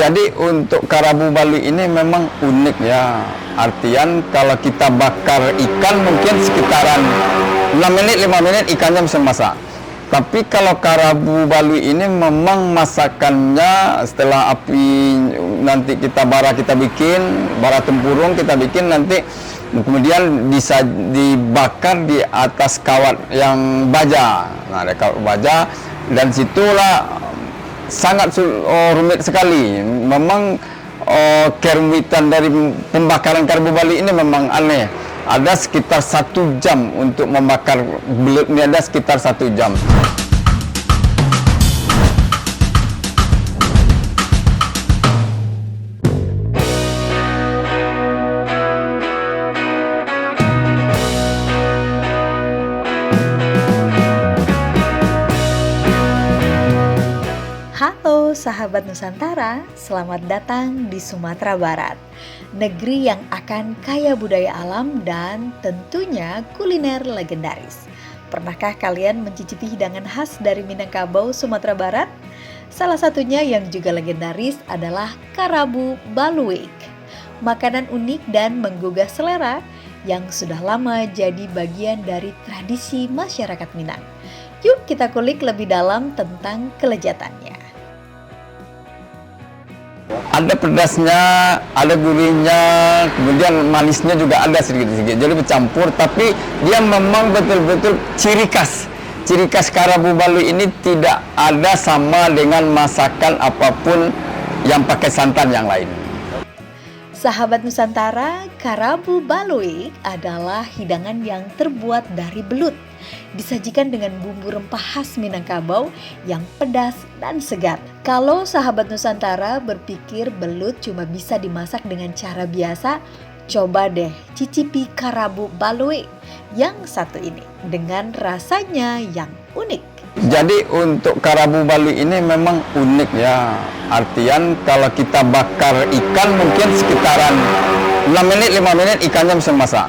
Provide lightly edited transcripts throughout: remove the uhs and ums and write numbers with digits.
Jadi untuk karabu Bali ini memang unik ya. Artian kalau kita bakar ikan mungkin sekitaran 6 menit, 5 menit ikannya bisa masak. Tapi kalau karabu Bali ini memang masakannya setelah api nanti kita bikin, bara tempurung kita bikin nanti kemudian bisa dibakar di atas kawat yang baja. Nah, ada kawat baja dan situlah sangat rumit sekali. Memang kerumitan dari pembakaran karabu Bali ini memang aneh. Ada sekitar 1 jam untuk membakar belut ini, ada sekitar 1 jam. Halo sahabat Nusantara, selamat datang di Sumatera Barat, negeri yang akan kaya budaya alam dan tentunya kuliner legendaris. Pernahkah kalian mencicipi hidangan khas dari Minangkabau, Sumatera Barat? Salah satunya yang juga legendaris adalah karabu baluik. Makanan unik dan menggugah selera yang sudah lama jadi bagian dari tradisi masyarakat Minang. Yuk kita kulik lebih dalam tentang kelezatannya. Ada pedasnya, ada gurihnya, kemudian manisnya juga ada sedikit-sedikit. Jadi bercampur, tapi dia memang betul-betul ciri khas. Ciri khas karabu Bali ini tidak ada sama dengan masakan apapun yang pakai santan yang lain. Sahabat Nusantara, karabu baluik adalah hidangan yang terbuat dari belut. Disajikan dengan bumbu rempah khas Minangkabau yang pedas dan segar. Kalau sahabat Nusantara berpikir belut cuma bisa dimasak dengan cara biasa, coba deh cicipi karabu baluik yang satu ini dengan rasanya yang unik. Jadi untuk karabu Bali ini memang unik ya. Artian kalau kita bakar ikan mungkin sekitaran 6 menit, 5 menit ikannya bisa masak.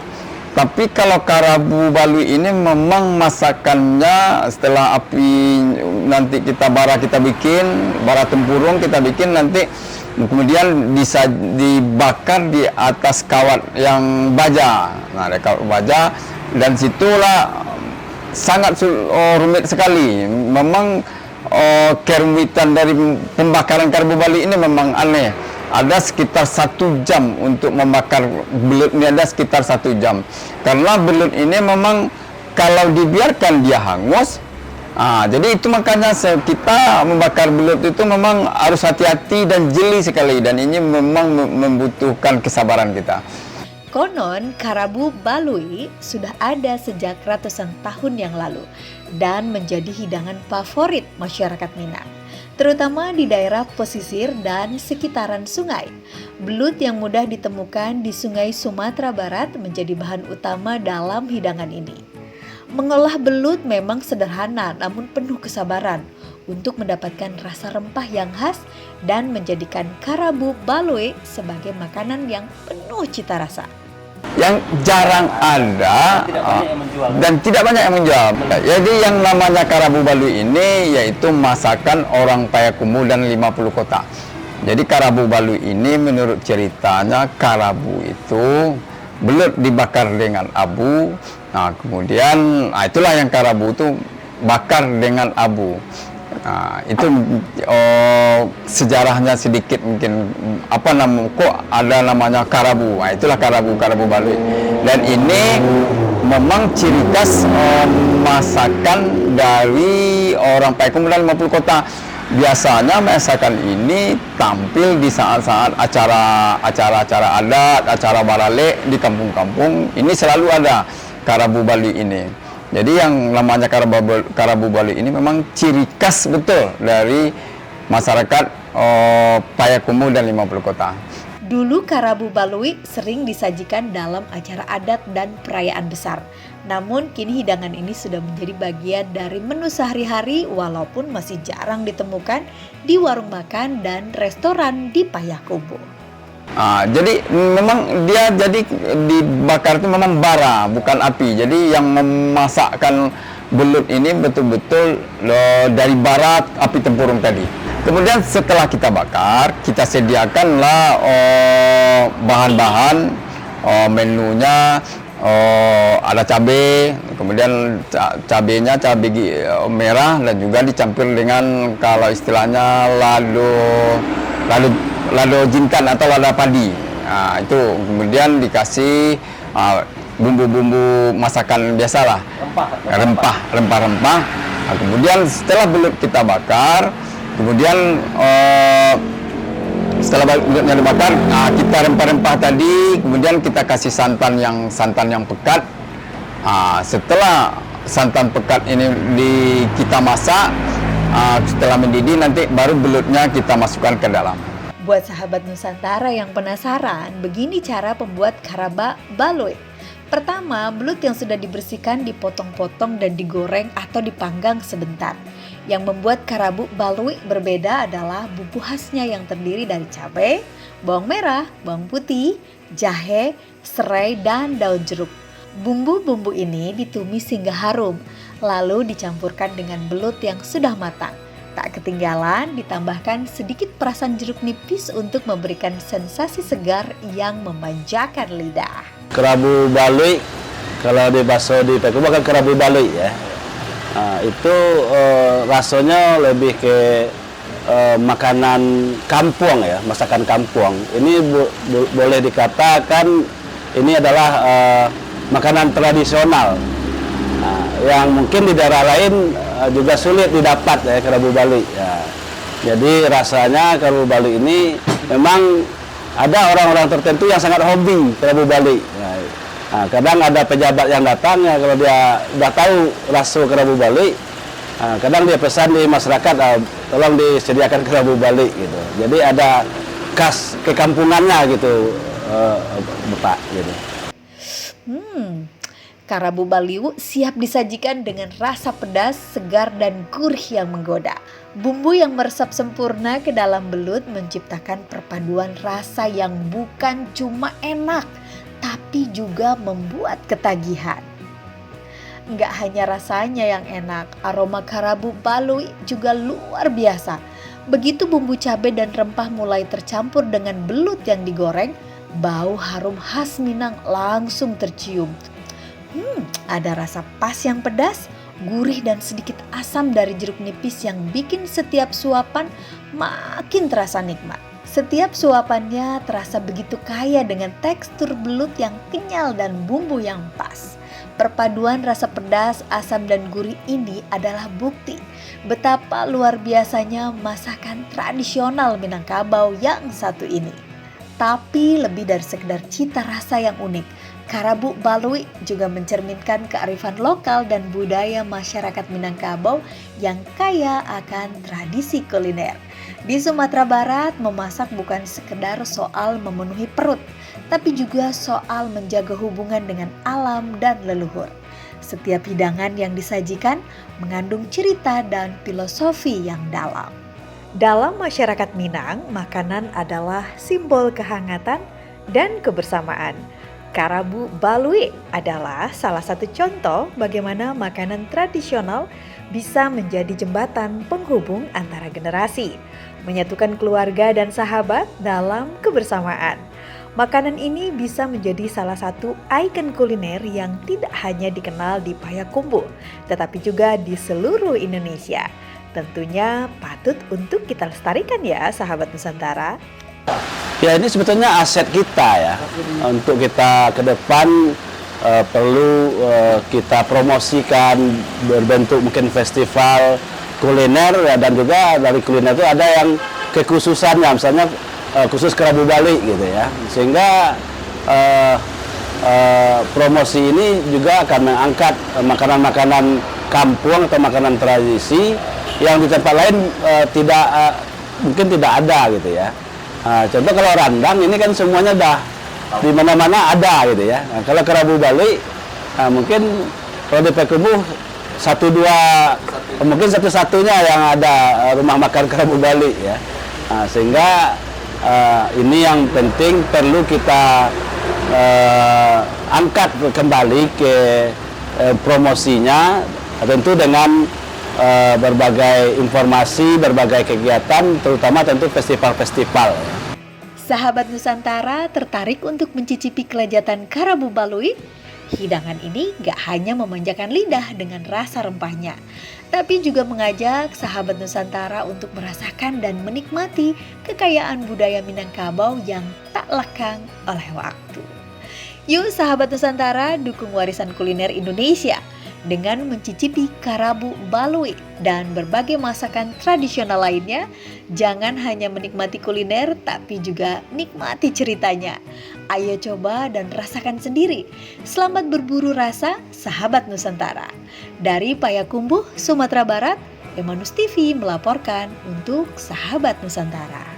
Tapi kalau karabu Bali ini memang masakannya setelah api nanti kita bikin, bara tempurung kita bikin nanti kemudian bisa dibakar di atas kawat yang baja. Nah, ada kawat baja dan situlah sangat rumit sekali. Memang kerumitan dari pembakaran karabu Bali ini memang aneh. Ada sekitar 1 jam untuk membakar belut ini, ada sekitar 1 jam. Karena belut ini memang kalau dibiarkan dia hangus. Jadi itu makanya kita membakar belut itu memang harus hati-hati dan jeli sekali. Dan ini memang membutuhkan kesabaran kita. Konon karabu baluik sudah ada sejak ratusan tahun yang lalu dan menjadi hidangan favorit masyarakat Minang, terutama di daerah pesisir dan sekitaran sungai. Belut yang mudah ditemukan di sungai Sumatera Barat menjadi bahan utama dalam hidangan ini. Mengolah belut memang sederhana namun penuh kesabaran untuk mendapatkan rasa rempah yang khas dan menjadikan karabu baluik sebagai makanan yang penuh cita rasa. Yang jarang ada dan tidak banyak yang menjual. Jadi yang namanya karabu Bali ini yaitu masakan orang Payakumbuh dan 50 kota. Jadi karabu Bali ini menurut ceritanya karabu itu belut dibakar dengan abu. Nah, kemudian itulah yang karabu itu bakar dengan abu. Nah, itu sejarahnya sedikit mungkin kok ada namanya karabu. Nah, itulah karabu Bali. Dan ini memang ciri khas masakan dari orang Payakumbuh dan 50 kota. Biasanya masakan ini tampil di saat-saat acara adat, acara barale di kampung-kampung. Ini selalu ada karabu Bali ini. Jadi yang namanya karabu Bali ini memang ciri khas betul dari masyarakat Payakumbuh dan 50 kota. Dulu karabu baluik sering disajikan dalam acara adat dan perayaan besar. Namun kini hidangan ini sudah menjadi bagian dari menu sehari-hari walaupun masih jarang ditemukan di warung makan dan restoran di Payakumbuh. Jadi memang dia dibakar itu memang bara, bukan api. Jadi yang memasakkan belut ini betul-betul dari bara api tempurung tadi. Kemudian setelah kita bakar, kita sediakanlah bahan-bahan menunya. Ada cabai, kemudian cabenya cabai merah dan juga dicampur dengan kalau istilahnya lado jintan atau lada padi. Nah, itu kemudian dikasih bumbu-bumbu masakan biasalah, rempah-rempah. Nah, kemudian setelah belut kita bakar, kemudian setelah belutnya dibakar, kita rempah-rempah tadi, kemudian kita kasih santan yang pekat. Setelah santan pekat ini kita masak, setelah mendidih nanti baru belutnya kita masukkan ke dalam. Buat sahabat Nusantara yang penasaran, begini cara pembuat karaba balui. Pertama, belut yang sudah dibersihkan dipotong-potong dan digoreng atau dipanggang sebentar. Yang membuat karabu balui berbeda adalah bumbu khasnya yang terdiri dari cabai, bawang merah, bawang putih, jahe, serai, dan daun jeruk. Bumbu-bumbu ini ditumis hingga harum, lalu dicampurkan dengan belut yang sudah matang. Tak ketinggalan ditambahkan sedikit perasan jeruk nipis untuk memberikan sensasi segar yang memanjakan lidah. Kerabu balui, kalau di bakso di Payakumbuh kan kerabu balui ya. Itu rasanya lebih ke makanan kampung ya, masakan kampung. Ini boleh dikatakan ini adalah makanan tradisional yang mungkin di daerah lain juga sulit didapat ya, kerabu balui. Ya. Jadi rasanya kerabu balui ini memang ada orang-orang tertentu yang sangat hobi kerabu balui. Nah, kadang ada pejabat yang datang ya, kalau dia udah tahu rasa kerabu balui, kadang dia pesan di masyarakat, tolong disediakan kerabu balui gitu. Jadi ada khas kekampungannya gitu, Bapak gitu. Karabu baliu siap disajikan dengan rasa pedas, segar, dan gurih yang menggoda. Bumbu yang meresap sempurna ke dalam belut menciptakan perpaduan rasa yang bukan cuma enak, tapi juga membuat ketagihan. Nggak hanya rasanya yang enak, aroma karabu balui juga luar biasa. Begitu bumbu cabai dan rempah mulai tercampur dengan belut yang digoreng, bau harum khas Minang langsung tercium. Ada rasa pas yang pedas, gurih dan sedikit asam dari jeruk nipis yang bikin setiap suapan makin terasa nikmat. Setiap suapannya terasa begitu kaya dengan tekstur belut yang kenyal dan bumbu yang pas. Perpaduan rasa pedas, asam dan gurih ini adalah bukti betapa luar biasanya masakan tradisional Minangkabau yang satu ini. Tapi lebih dari sekedar cita rasa yang unik, karabu balui juga mencerminkan kearifan lokal dan budaya masyarakat Minangkabau yang kaya akan tradisi kuliner. Di Sumatera Barat, memasak bukan sekedar soal memenuhi perut, tapi juga soal menjaga hubungan dengan alam dan leluhur. Setiap hidangan yang disajikan mengandung cerita dan filosofi yang dalam. Dalam masyarakat Minang, makanan adalah simbol kehangatan dan kebersamaan. Karabu balui adalah salah satu contoh bagaimana makanan tradisional bisa menjadi jembatan penghubung antara generasi, menyatukan keluarga dan sahabat dalam kebersamaan. Makanan ini bisa menjadi salah satu ikon kuliner yang tidak hanya dikenal di Payakumbuh, tetapi juga di seluruh Indonesia. Tentunya patut untuk kita lestarikan ya, sahabat Nusantara. Ya, ini sebetulnya aset kita ya. Untuk kita ke depan perlu kita promosikan berbentuk mungkin festival kuliner ya, dan juga dari kuliner itu ada yang kekhususannya, misalnya khusus kerabu balui gitu ya. Sehingga promosi ini juga akan mengangkat makanan-makanan kampung atau makanan tradisi yang di tempat lain mungkin tidak ada gitu ya. Contoh kalau rendang ini kan semuanya dah di mana-mana ada gitu ya. Kalau kerabu balui mungkin kalau di Payakumbuh mungkin satu-satunya yang ada rumah makan kerabu balui ya. Sehingga ini yang penting perlu kita angkat kembali ke promosinya, tentu dengan berbagai informasi, berbagai kegiatan, terutama tentu festival-festival. Sahabat Nusantara tertarik untuk mencicipi kelezatan karabu balui? Hidangan ini gak hanya memanjakan lidah dengan rasa rempahnya, tapi juga mengajak sahabat Nusantara untuk merasakan dan menikmati kekayaan budaya Minangkabau yang tak lekang oleh waktu. Yuk sahabat Nusantara, dukung warisan kuliner Indonesia dengan mencicipi karabu balui dan berbagai masakan tradisional lainnya. Jangan hanya menikmati kuliner, tapi juga nikmati ceritanya. Ayo coba dan rasakan sendiri. Selamat berburu rasa, sahabat Nusantara. Dari Payakumbuh, Sumatera Barat, Emanus TV melaporkan untuk sahabat Nusantara.